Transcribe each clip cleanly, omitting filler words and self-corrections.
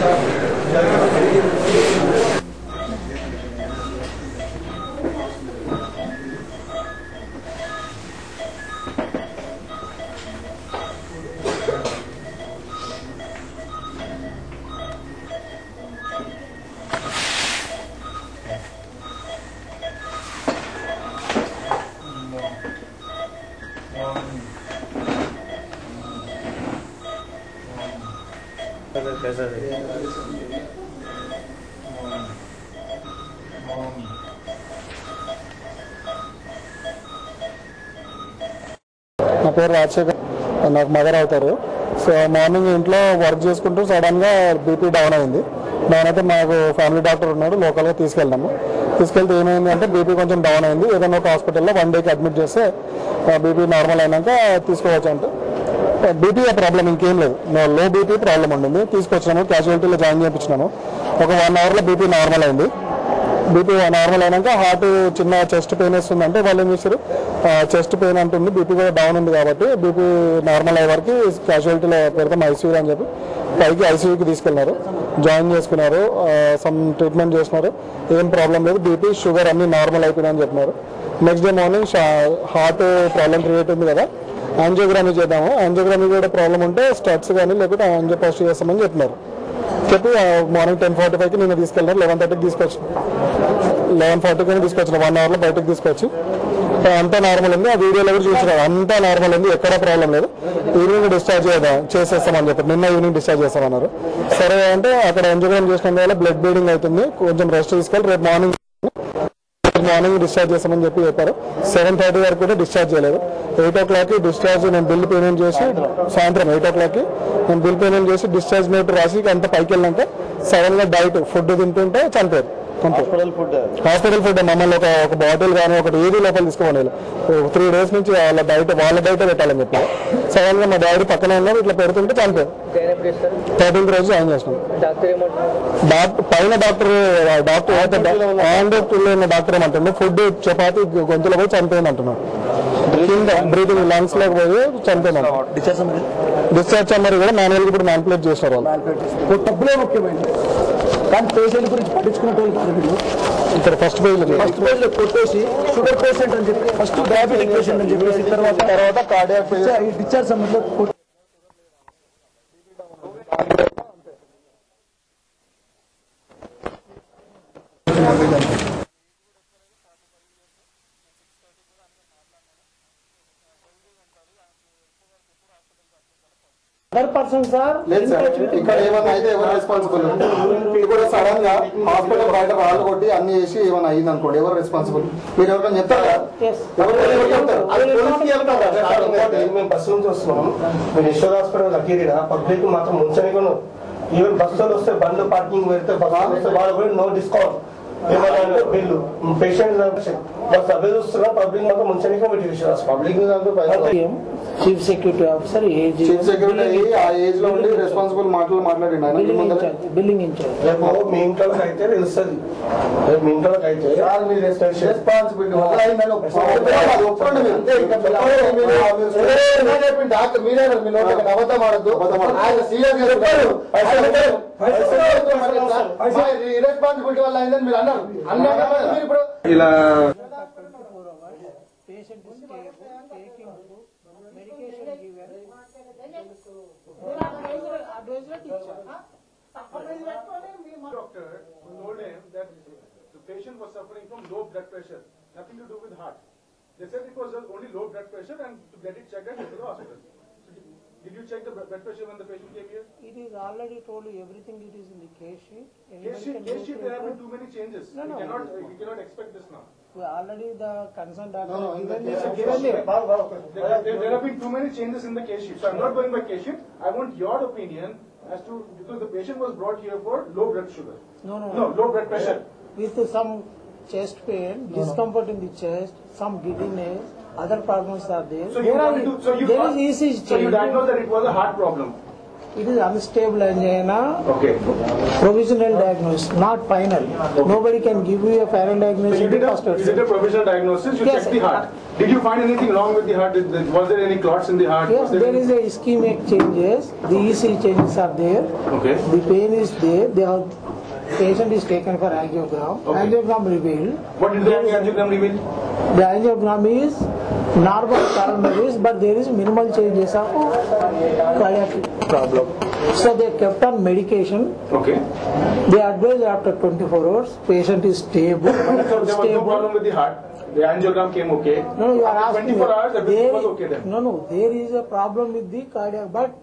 నా పేరు రాజశేఖర్, నాకు మదర్ అవుతారు. సో మార్నింగ్ ఇంట్లో వర్క్ చేసుకుంటూ సడన్గా బీపీ డౌన్ అయింది. డౌన్ అయితే మాకు ఫ్యామిలీ డాక్టర్ ఉన్నాడు, లోకల్గా తీసుకెళ్ళాము. తీసుకెళ్తే ఏమైంది అంటే బీపీ కొంచెం డౌన్ అయింది. ఏదైనా ఒక హాస్పిటల్లో 1 డేకి అడ్మిట్ చేస్తే బీపీ నార్మల్ అయినాక తీసుకోవచ్చు అంటే బీపీ ప్రాబ్లం ఇంకేం లేదు, లో బీపీ ప్రాబ్లం ఉండింది. తీసుకొచ్చినాము, క్యాజువాలిటీలో జాయిన్ చేయించినాము. ఒక 1 అవర్లో బీపీ నార్మల్ అయింది. బీపీ నార్మల్ అయినాక హార్ట్ చిన్న చెస్ట్ పెయిన్ వస్తుందంటే వాళ్ళు ఏం చేశారు, చెస్ట్ పెయిన్ అంటుంది, బీపీ కూడా డౌన్ ఉంది కాబట్టి బీపీ నార్మల్ అయ్యే వరకు క్యాజువాలిటీలో పెడతాం ఐసీయూ అని చెప్పి పైకి ఐసీయూకి తీసుకెళ్లారు, జాయిన్ చేసుకున్నారు, సమ్ ట్రీట్మెంట్ చేసినారు. ఏం ప్రాబ్లం లేదు, బీపీ షుగర్ అన్ని నార్మల్ అయిపోయినాయని చెప్పినారు. Next day morning heart problem create ఉంది కదా, యాంజియోగ్రమీ చేద్దాము, యాంజియోగ్రమీ కూడా ప్రాబ్లం ఉంటే స్టడ్స్ కానీ లేకపోతే యాంజియోప్లాస్టీ చేస్తామని చెప్పినారు. చెప్పి మార్నింగ్ 10:45కి నేను తీసుకెళ్ళాను. 11:30కి తీసుకొచ్చి 11:40కి తీసుకొచ్చిన 1 అవర్లో బయటకు తీసుకొచ్చి అంతా నార్మల్ ఉంది. ఆ వీడియోలో కూడా చూసినారు, అంతా నార్మల్ ఉంది, ఎక్కడ ప్రాబ్లం లేదు. ఈవినింగ్ డిశ్చార్జ్ చేసేస్తామని చెప్పారు. నిన్న ఈవినింగ్ డిశ్చార్జ్ చేస్తామన్నారు. సరే అంటే అక్కడ యాంజియోగ్రమీ చేసిన వల్ల బ్లడ్ బ్లీడింగ్ అవుతుంది, కొంచెం రెస్ట్ తీసుకెళ్ళి రేపు మార్నింగ్ డిశ్చార్జ్ చేస్తామని చెప్పారు. 7:30 వరకు కూడా డిశ్చార్జ్ చేయలేదు. 8 o'clock డిశ్చార్జ్ నేను బిల్ పేమెంట్ చేసి సాయంత్రం 8 o'clock నేను బిల్ పేమెంట్ చేసి డిశ్చార్జ్ నోట్ రాసి అంత పైకి వెళ్ళాక సడన్ గా డైట్ ఫుడ్ తింటుంటే చనిపోయారు. హాస్పిటల్ ఫుడ్ మమ్మల్ని ఒక బాటిల్ కానీ ఒకటి ఏది లోపల తీసుకోవాలి. 3 days నుంచి వాళ్ళ డైట్ పెట్టాలని చెప్పి సడన్ గా మా డాడీ పక్కన ఉన్నారు, ఇట్లా పెడుతుంటే చనిపోయారు. 13th రోజు జాయిన్ చేసినాం. పైన డాక్టర్ డాక్టర్ ఏమంటుండే ఫుడ్ చపాతి గొంతులో పోయి చనిపోయింది అంటున్నాడు. కింద బ్రీతింగ్ లంగ్స్ లోకి పోయి చనిపోయింది. డిశ్చార్జ్ సమ్మరీ కూడా మాన్యువల్ ఇప్పుడు మ్యానిపులేట్ చేస్తారు వాళ్ళు. డబ్బులే ముఖ్యమైనది కానీ పేషెంట్ గురించి పట్టించుకునేటోళ్ళు ఇక్కడ ఫస్ట్ పేజ్ లో కొట్టేసి షుగర్ పేషెంట్ అని చెప్పి ఫస్ట్ డయాబెటిక్ పేషెంట్ అని చెప్పేసి తర్వాత కార్డియాక్ డిశ్చార్జ్ సమయంలో ఇక్కడ ఏమైనా అయితే ఎవరు రెస్పాన్సిబుల్? ఇప్పుడు సడన్ గా హాస్పిటల్ బయట రాళ్ళు కొట్టి అన్ని చేసి ఏమైనా అయింది అనుకోండి, ఎవరు రెస్పాన్సిబుల్? మీరు ఎవరికైనా చెప్తారా? మేము బస్సు నుంచి వస్తున్నాం, మీరు యశోద హాస్పిటల్ లక్కీడా పబ్లిక్ మాత్రం ముంచని ఈవెన్ బస్సులు వస్తే బండ్లు పార్కింగ్ పెడితే బస్సులు వస్తే వాళ్ళు కూడా నో డిస్కౌంట్ ఏమన్నా బిల్లు పేషెంట్ సభ్యులు చూస్తున్నా పబ్లిక్ మాత్రం ముంచని public chief security officer chief security ఆ ఏజ్ లో ఉండి రెస్పాన్సిబుల్ మాటలు మాట్లాడిండు. బిల్డింగ్ ఇన్ఛార్జ్ రేపు మీ ఇంట్లోకి అయితే తెలుస్తుంది, రేపు మీ ఇంట్లోకి అయితే రెస్పాన్సిబిలిటీ డాక్టర్ మీరే మీ నోట్ అబద్ధం ఆడద్దు, ఇర్రెస్పాన్సిబిలిటీ వల్ల అయిందని మీరు అన్నారు. మీరు ఇప్పుడు ఇలా doctor told him that the patient was suffering from low blood pressure, nothing to do with heart. They said it was only low blood pressure and to get it checked and go to the hospital. So did you check the blood pressure when the patient came here? It is already told you everything. It is in the case sheet. Case sheet there have been too many changes. You cannot expect this now. Already the concerned doctor. There have been too many changes in the case sheet. So I'm not going by case sheet. I want your opinion as to, because the patient was brought here for low blood sugar. No, low blood pressure. With some chest pain, discomfort in the chest, some giddiness, other problems are there. So you there is ECG. So you diagnosed that it was a heart problem. It is unstable angina. Okay. Provisional diagnosis, not final. Nobody can give you a final So diagnosis. you did a provisional diagnosis, you Yes. checked the heart. Did you find anything wrong with the heart? Was there any clots in the heart? Yes, there is a ischemic changes. The EC changes are there. Okay. The pain is there. Patient is taken for angiogram. Okay. Angiogram revealed. What did the angiogram reveal? The angiogram is normal coronaries, but there is minimal changes of cardiac problem. So they kept on medication. Okay. They advised after 24 hours, patient is stable. So there was no problem with the heart. The angiogram came okay. No, you are After asking. 24 hours, everything was okay then. No, there is a problem with the cardiac, but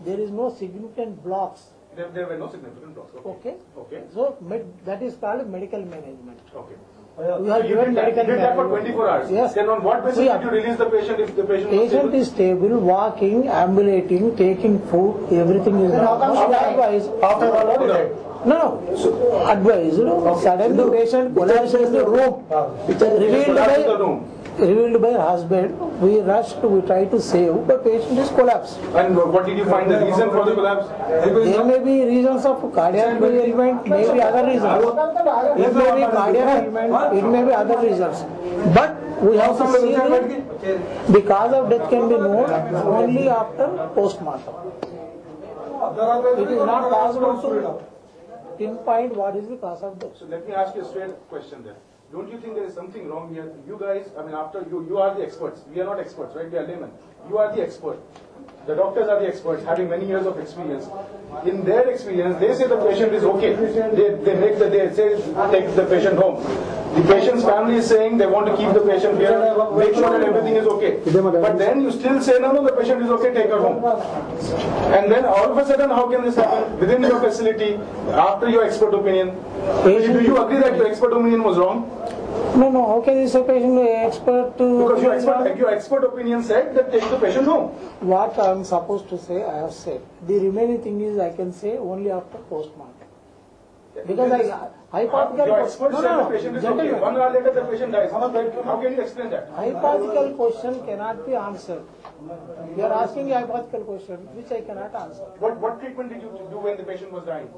there is no significant blocks. There were no significant blocks. Okay. Okay. So that is called medical management. Okay. We have You given did that for management. 24 hours. Yes. Then on what basis See, did you release the patient if the patient was Patient stable? is stable, walking, ambulating, taking food, everything is normal. Advised. After all, what is it? No. So, advised. Suddenly patient collapsed in the room. Collapsed in the room. Revealed by husband. We rushed. We tried to save, but patient is collapsed. And what did you find the reason for the collapse? There may be reasons of cardiac element, maybe other reasons. It may be cardiac element, it may be other reasons. But we have to see the cause of death can be known only after postmortem. It is not possible to pinpoint what is the cause of death. So let me ask you a straight question then. Don't you think there is something wrong here? You guys, I mean, after you are the experts. We are not experts, right? We are laymen. You are the expert. The doctors are the experts, having many years of experience. In their experience, they say the patient is okay. They say take the patient home. The patient's family is saying they want to keep the patient here, make sure that everything is okay. But then you still say no, the patient is okay, take her home. And then all of a sudden, how can this happen within your facility after your expert opinion? Do you agree that your expert opinion was wrong? No, how can this patient expert to... Because your expert opinion said that take the patient home. What I am supposed to say, I have said. The remaining thing is I can say only after postmortem. Because hypothetical... Your expert said the patient is okay. 1 hour later the patient dies. How can you explain that? Hypothetical question cannot be answered. You are asking a hypothetical question which I cannot answer. What treatment did you do when the patient was dying?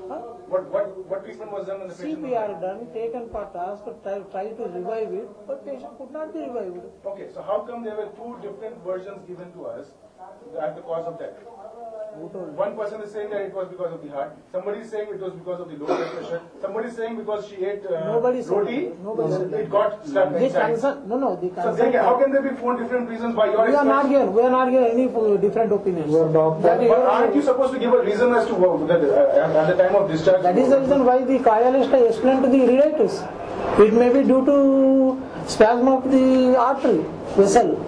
Huh? What treatment was done when the patient was dying? CPR done, taken for task, try to revive it, but patient could not be revived. Okay, so how come there were two different versions given to us as the cause of death? One person is saying that it was because of the heart. Somebody is saying it was because of the low blood pressure. Somebody is saying because she ate Nobody said roti, that. Nobody said it got stuck The inside. concern, no, the So concern. how can there be 4 different reasons why your We are not experts... here. We are not here any different opinions. But aren't you supposed to give a reason as to at the time of discharge? That is the reason why the cardiologist explained to the relatives. It may be due to spasm of the artery vessel.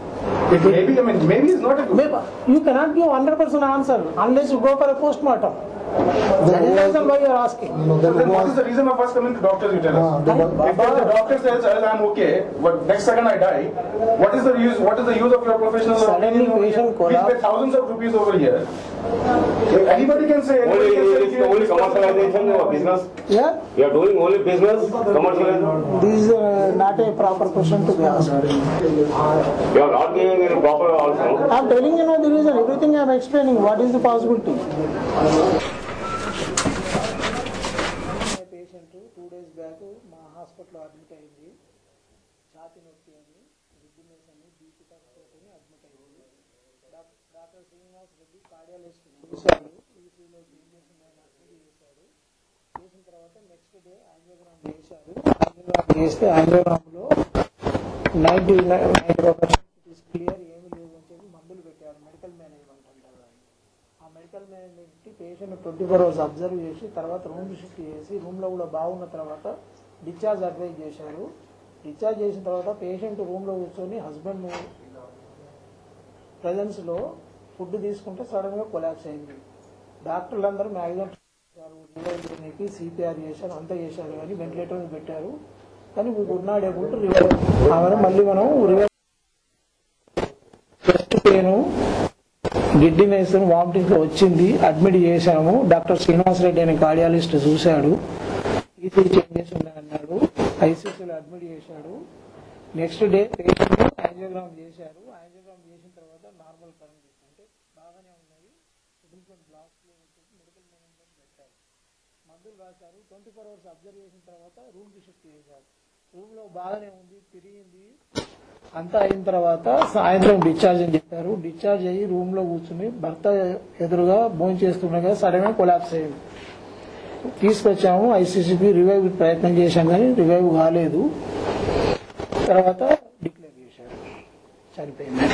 It may be, maybe it's not a good... Maybe you cannot give 100% answer unless you go for a postmortem. That is the reason why you are asking. Then what is the reason of us coming to doctors, you tell us? If the doctor says I'm okay, but next second I die, what is the use of your professional Suddenly opinion over patient here? We pay thousands of rupees over here. Anybody can say... Only commercialization of business. Yeah? You are doing only business, commercialization. This is not a proper question to be asked. You are not giving any proper also. I am telling you the reason. Everything I am explaining. What is the possibility? Patient 2 days back మా హాస్పిటల్లో admit అయింది. ఛాతీ నొప్పి అని, రిబ్బినెస్ అని, BP తక్కువ admit అయింది. Doctor Srinivas Reddy cardiologist చూశాడు. ఈసీలో చేంజెస్ ఉన్నాయని అడ్మిట్ చేశాడు. చేసిన తర్వాత నెక్స్ట్ డే యాంజియోగ్రామ్ చేశారు. యాంజియోగ్రామ్ చేస్తే యాంజియోగ్రామ్లో 90% క్లియర్ ఏమీ లేదు అని చెప్పి మందులు పెట్టారు. మెడికల్ మేనేజ్మెంట్ అంటారు. ఆ medical management patient 24 hours observe చేసి తర్వాత రూమ్ షిఫ్ట్ చేసి రూమ్లో కూడా బాగున్న తర్వాత డిశ్చార్జ్ అడ్వైజ్ చేశారు. డిశ్చార్జ్ చేసిన తర్వాత పేషెంట్ రూమ్లో కూర్చొని హస్బెండ్ ప్రజెన్స్లో ఫుడ్ తీసుకుంటే సడన్గా కొలాప్స్ అయింది. డాక్టర్లు అందరూ మ్యాక్సిమం రివైవ్ చేయడానికి సిపిఆర్ చేశారు, అంతా చేశారు కానీ వెంటిలేటర్ పెట్టారు. కానీ we could not able to revive. ఆమెను మళ్ళీ మనం revive chest pain giddiness vomiting వచ్చింది, అడ్మిట్ చేశాము. డాక్టర్ శ్రీనివాస్ రెడ్డి అనే కార్డియాలజిస్ట్ చూశాడు. ఈసీ చేంజెస్ ఉన్నాయన్నాడు. ఐసీసీలో అడ్మిట్ చేశాడు. నెక్స్ట్ డే పేషెంట్ యాంజియోగ్రామ్ చేశారు. యాంజియోగ్రామ్ చేసిన తర్వాత నార్మల్ కరెంట్ అంటే బాగానే ఉన్నాయి. ఫ్రీక్వెంట్ బ్లాక్స్ మెడికల్ మేనేజ్మెంట్ పెట్టారు, మందులు రాశారు. 24 hours అబ్జర్వ్ చేసిన తర్వాత రూమ్కి షిఫ్ట్ చేశారు. రూమ్లో బాగానే ఉంది, తిరిగింది, అంతా అయిన తర్వాత సాయంత్రం డిశ్చార్జ్ అని చెప్పారు. డిశ్చార్జ్ అయ్యి రూమ్లో కూర్చుని భర్త ఎదురుగా భోజనం చేస్తుండగా సడన్గా కొలాప్స్ అయ్యింది. తీసుకొచ్చాము ఐసీసీకి, రివైవ్ ప్రయత్నం చేశాం కానీ రివైవ్ కాలేదు. తర్వాత డిక్లేర్ చేశారు, చనిపోయింది.